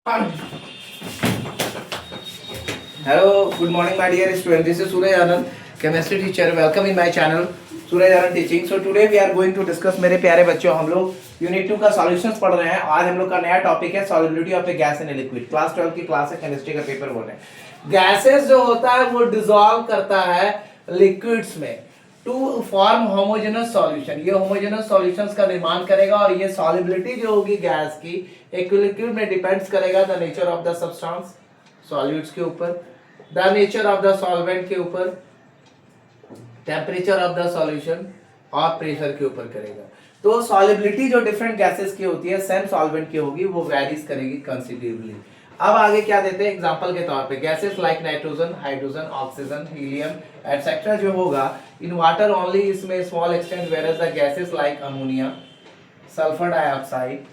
Hello, good morning, my dear student. This is Suraj Anand, chemistry teacher. Welcome in my channel, Suraj Anand Teaching. So today we are going to discuss, मेरे प्यारे बच्चों, हम लोग unit 2 का solutions पढ़ रहे हैं. आज हम लोग का नया टॉपिक है solubility of a gas in a liquid. Class 12 की क्लास है, केमिस्ट्री का पेपर 1 है. गैसेस जो होता है वो डिसॉल्व करता है लिक्विड्स में टू फॉर्म होमोजेनस सॉल्यूशन. ये होमोजेनस सॉल्यूशंस का निर्माण करेगा और ये सॉलिबिलिटी जो होगी गैस की एक लिक्विड में डिपेंड्स करेगा the nature of the substance, solutes के ऊपर, the nature of the solvent के ऊपर, टेम्परेचर ऑफ द सॉल्यूशन और प्रेशर के ऊपर करेगा. तो सॉलिबिलिटी जो डिफरेंट गैसेस की होती है सेम सॉल्वेंट की होगी वो वेरीज करेगी कंसिडरेबली. अब आगे क्या देते हैं एग्जांपल के तौर पे, gases like nitrogen, hydrogen, oxygen, helium etcetera जो होगा इन वाटर ओनली इसमें small extent, whereas the gases like ammonia, sulphur dioxide,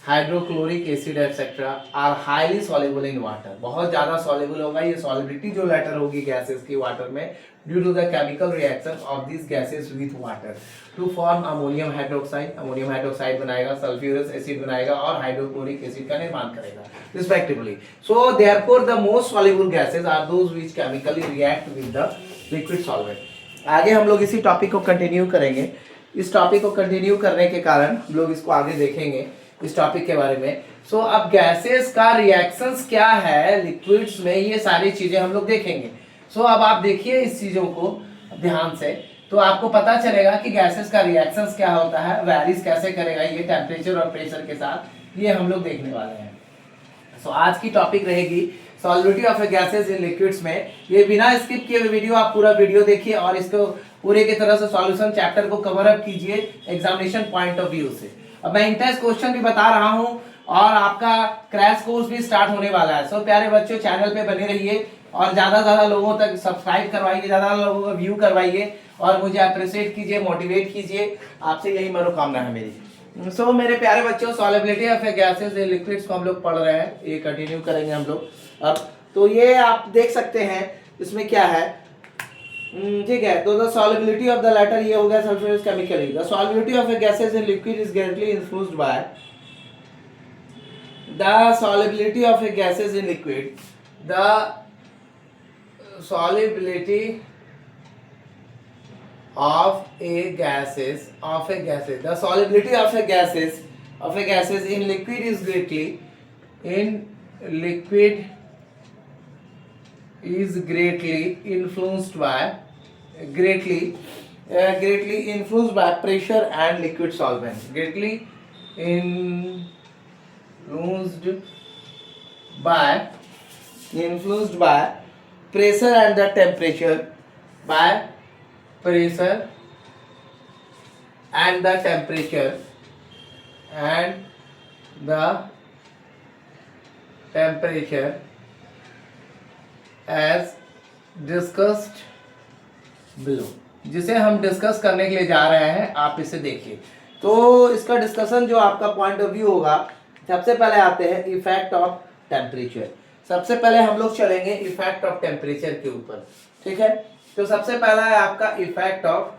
hydrochloric acid etcetera are highly soluble in water. बहुत ज्यादा सॉल्युबल होगा. ये सॉलिबिलिटी जो लेटर होगी गैसेस की वाटर में due to the chemical reaction of this gases with water to form ammonium hydroxide. Ammonium hydroxide बनाएगा, sulphurous acid बनाएगा और हाइड्रोक्लोरिक एसिड का निर्माण करेगा respectively. So therefore the most soluble gases are those which chemically react with the liquid solvent. आगे हम लोग इसी टॉपिक को कंटिन्यू करेंगे. इस टॉपिक को कंटिन्यू करने के कारण हम लोग इसको आगे देखेंगे इस टॉपिक के बारे में. सो अब गैसेस का रिएक्शंस क्या है लिक्विड्स में, ये सारी चीजें हम लोग देखेंगे. सो अब आप देखिए इस चीजों को ध्यान से तो आपको पता चलेगा कि गैसेस का रिएक्शंस क्या होता है, वैरीज कैसे करेगा ये टेम्परेचर और प्रेशर के साथ, ये हम लोग देखने वाले हैं. सो आज की टॉपिक रहेगी solubility of a gases in liquids में. ये बिना स्किप किए वीडियो आप पूरा वीडियो देखिए और इसको पूरे की तरह से सॉल्यूशन चैप्टर को कवर अप कीजिए एग्जामिनेशन पॉइंट ऑफ व्यू से. अब मैं इंटेंस क्वेश्चन भी बता रहा हूं और आपका क्रैश कोर्स भी स्टार्ट होने वाला है. सो प्यारे बच्चों चैनल पे बने रहिए और ज्यादा लोगों तक सब्सक्राइब करवाइए, ज्यादा लोगों को व्यू करवाइए और मुझे अप्रिशिएट कीजिए, मोटिवेट कीजिए. आपसे यही मनोकामना है मेरी. सो मेरे प्यारे बच्चों solubility of a gases in liquids को हम लोग पढ़ रहे हैं, ये कंटिन्यू करेंगे हम लोग. अब तो ये आप देख सकते हैं इसमें क्या है, ठीक है. तो the solubility of the latter ये हो गया sulphurous chemically. The solubility of a gases in liquid is greatly influenced by the solubility of a gases in liquid. The solubility of a gases the solubility of a gases in liquid is greatly influenced by pressure and liquid solvent. Greatly influenced by pressure and the temperature as discussed below. जिसे हम discuss करने के लिए जा रहे हैं, आप इसे देखिए. तो इसका डिस्कशन जो आपका पॉइंट ऑफ व्यू होगा, सबसे पहले आते हैं इफेक्ट ऑफ टेम्परेचर. सबसे पहले हम लोग चलेंगे इफेक्ट ऑफ टेम्परेचर के ऊपर, ठीक है. तो सबसे पहला है आपका इफेक्ट ऑफ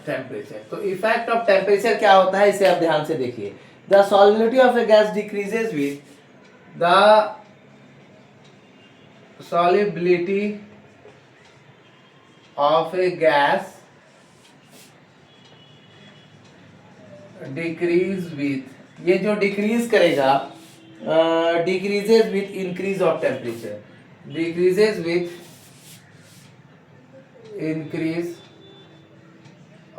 टेम्परेचर. तो इफेक्ट ऑफ टेम्परेचर क्या होता है इसे आप ध्यान से देखिए. The solubility of a gas decreases with the solubility of a gas decrease with, ये जो डिक्रीज करेगा decreases with increase of temperature. Decreases with increase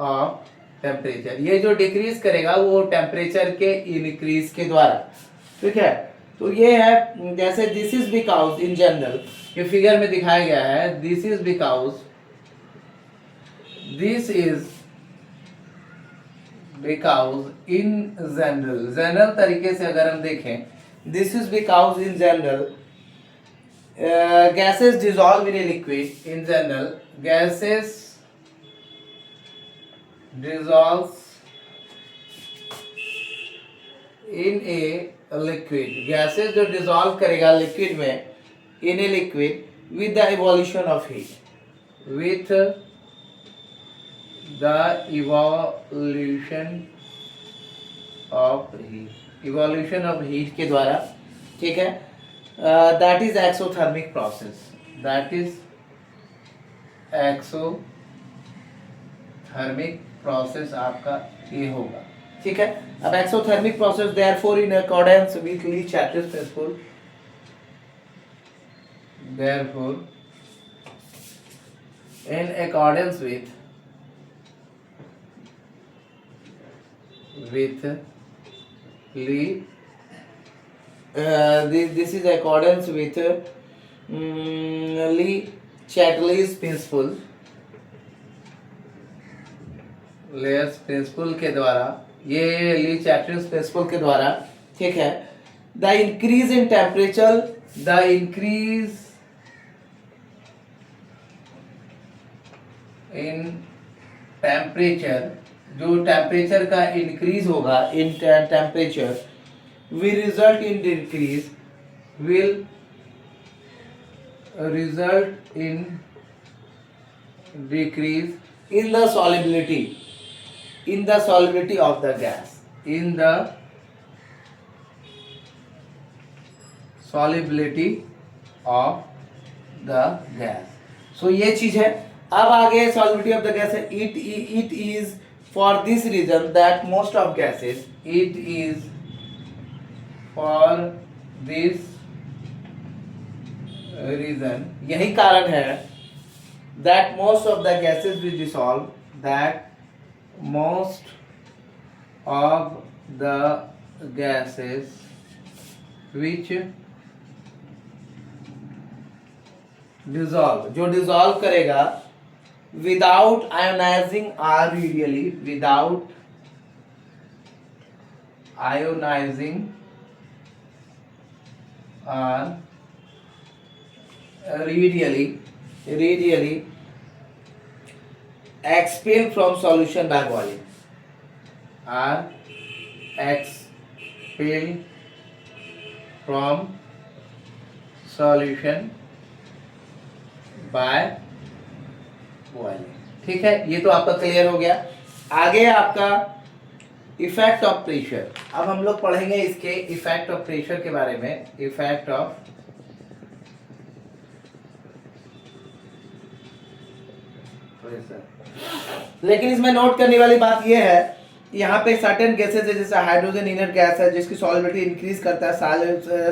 of temperature. ये जो डिक्रीज करेगा वो टेम्परेचर के इंक्रीज के द्वारा, ठीक है. तो ये है जैसे this is because in general, ये फिगर में दिखाया गया है. This is because in general तरीके से अगर हम देखें, this is because in general gases dissolve in a liquid. In general gases dissolves in a liquid. Gases जो डिसॉल्व करेगा लिक्विड में, in a liquid with the evolution of heat, with the evolution of heat के द्वारा, ठीक है, that is exothermic process, that is exothermic process आपका ये होगा, ठीक है। अब exothermic process therefore in accordance with le Chatelier principle, therefore in accordance with Lee this is accordance with Lee Chatterley's principle, layers principle के द्वारा, ये ली Chatelier principal के द्वारा, ठीक है, the increase in temperature, the increase in temperature, जो temperature का increase होगा in temperature will result in decrease, will result in decrease in the solubility of the gas, in the solubility of the gas. So ये चीज है। अब आगे solubility of the gas है, it is for this reason that most of gases, it is for this reason, यही कारण है, that most of the gases will dissolve, that most of the gases which dissolve, जो dissolve करेगा without ionizing or radially, without ionizing or radially expel from solution by boiling, or expel from solution by boiling, ठीक है। ये तो आपका clear हो गया। आगे आपका इफेक्ट ऑफ प्रेशर, अब हम लोग पढ़ेंगे इसके इफेक्ट ऑफ प्रेशर के बारे में, इफेक्ट ऑफ प्रेशर। लेकिन इसमें नोट करने वाली बात यह है, यहाँ पे सर्टेन गैसेज है, जैसे हाइड्रोजन इनर गैस है, जिसकी सॉल्युबिलिटी इंक्रीज करता है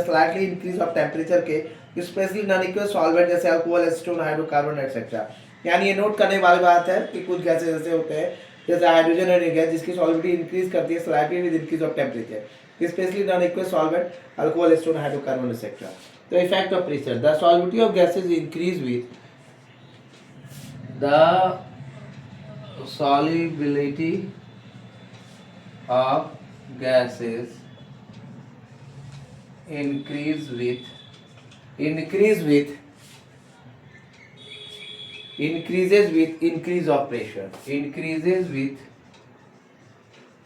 स्लाइटली इंक्रीज ऑफ टेम्परेचर के, स्पेशली नॉन एक्वस सॉल्वेंट जैसे अल्कोहल, एसीटोन, हाइड्रोकार्बन एक्सेट्रा। यानी ये नोट करने वाली बात है कि कुछ गैसेज ऐसे होते हैं जैसे हाइड्रोजन इनर गैस, जिसकी सॉल्युबिलिटी इंक्रीज करती है slightly with increase of temperature, especially non aqueous solvent, alcohol, acetone, hydrocarbon etcetera. तो effect of pressure, the solubility of gases increase with the solubility of gases increase with increases with increase of pressure, increases with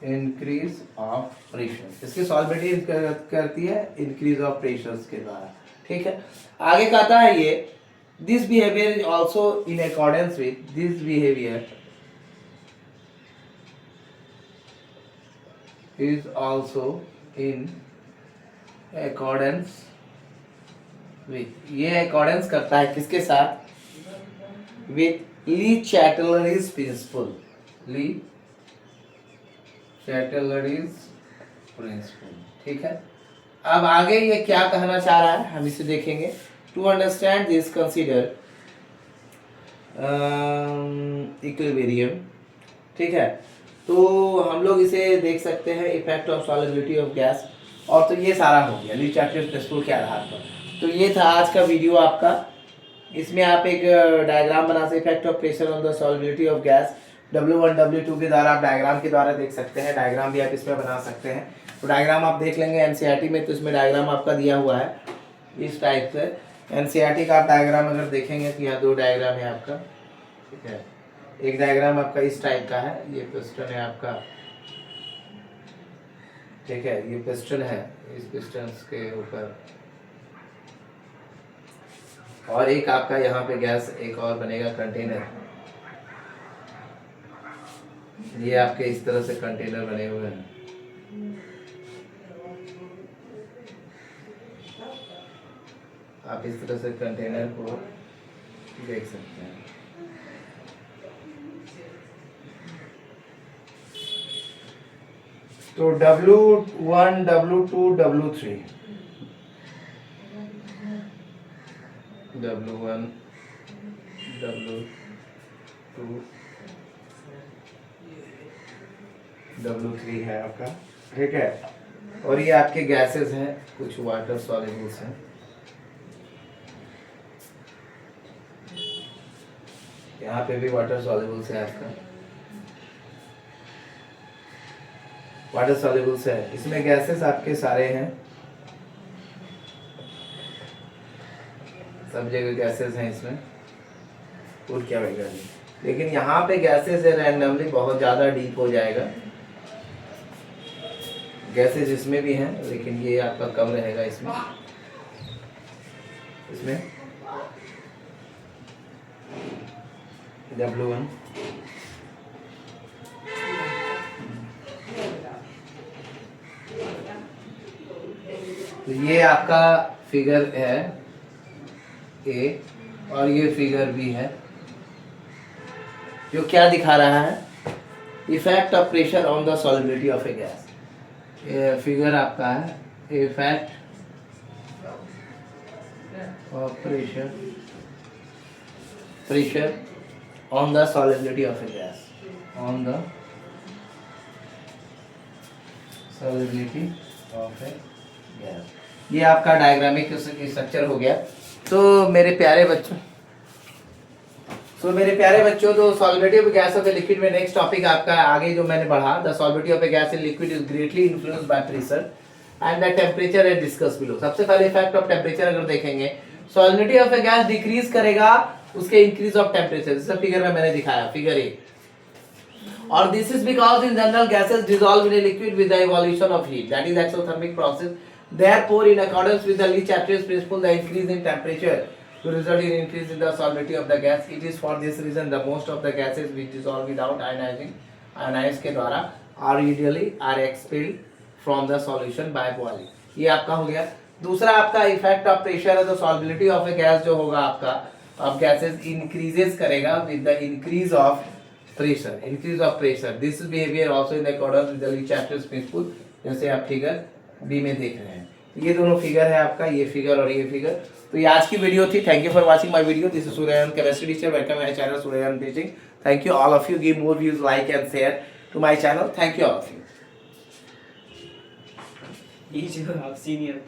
increase of pressure, इसकी solubility करती है increase of pressures के द्वारा, ठीक है। आगे कहता है ये this behaviour is also in accordance with this behaviour is also in accordance with, ये accordance करता है किसके साथ, with Lee Chatterley's principle, Lee Chatterley's principle, ठीक है। अब आगे ये क्या कहना चाह रहा है हम इसे देखेंगे। To understand this consider equilibrium, ठीक है। तो हम लोग इसे देख सकते हैं effect of solubility of gas, और तो ये सारा हो गया ली चैटलिस्ट प्रिंसिपल के आधार पर। तो ये था आज का वीडियो आपका। इसमें आप एक डायग्राम बना सकते, effect of pressure on the solubility of gas, W1 W2 के द्वारा आप डायग्राम के द्वारा देख सकते हैं, डायग्राम भी आप इसमें बना सकते हैं। तो डायग्राम आप देख लेंगे एनसीईआरटी में, तो इसमें डायग्राम आपका दिया हुआ है इस टाइप से। एनसीईआरटी का आप डायग्राम अगर देखेंगे तो यहाँ दो डायग्राम है आपका, ठीक है। एक डायग्राम आपका इस टाइप का है, ये पिस्टन है आपका, ठीक है, ये पिस्टन है, इस पिस्टन के ऊपर, और एक आपका यहाँ पे गैस एक और बनेगा कंटेनर, ये आपके इस तरह से कंटेनर बने हुए हैं। आप इस तरह से कंटेनर को देख सकते हैं। तो W1, W2, W3, W1, W2, W3 है आपका, ठीक है। और ये आपके गैसेस हैं, कुछ वाटर सॉल्युबल्स हैं। यहाँ पे भी वाटर सॉल्युबल्स है आपका, वाटर सॉल्युबल्स है। इसमें गैसेस आपके सारे हैं, सब जगह गैसेस हैं इसमें। और क्या होगा, लेकिन यहाँ पे गैसेस है रैंडमली बहुत ज़्यादा डीप हो जाएगा। गैसेस इसमें भी हैं, लेकिन ये आपका कम रहेगा इसमें। W1, तो ये आपका फिगर है ए, और ये फिगर भी है, जो क्या दिखा रहा है, effect of pressure on the solubility of a gas. ये फिगर आपका है effect of pressure on the solubility of a gas, on the solubility of a gas. ये आपका डायग्रामिक स्ट्रक्चर हो गया। तो मेरे प्यारे बच्चों, तो solubility of gas of a liquid में नेक्स्ट टॉपिक आपका आगे जो मैंने बढ़ा, the solubility of a gas in liquid is greatly influenced by pressure and the temperature as discuss below. सबसे पहले इफेक्ट ऑफ टेम्परेचर अगर देखेंगे, solubility of a gas decrease करेगा उसके इंक्रीज ऑफ टेम्परेचर, जैसे फिगर में मैंने दिखाया, फिगर ए। और this is because in general gases dissolve in a liquid with the evolution of heat, that is exothermic process. Therefore, in accordance with the Lee Chapter's principle, the increase in temperature to result in increase in the solubility of the gas. It is for this reason the most of the gases which dissolve without ionizing, ionize के द्वारा are usually are expelled from the solution by boiling. ये आपका हो गया। दूसरा आपका effect of pressure है, तो सॉल्युबिलिटी ऑफ ए गैस जो होगा आपका, अब गैसेस इंक्रीजेस करेगा with the increase of pressure. This behaviour also in accordance with the Le Chatelier's principle, जैसे आप फिगर बी में देख रहे हैं। ये दोनों फिगर है आपका, ये फिगर और ये फिगर। तो ये आज की वीडियो थी। Thank you for watching my video. This is Suryan chemistry teacher, welcome my channel Suryan teaching. Thank you all of you, give more views, like and share to my channel. Thank you all of you. ये जो आप senior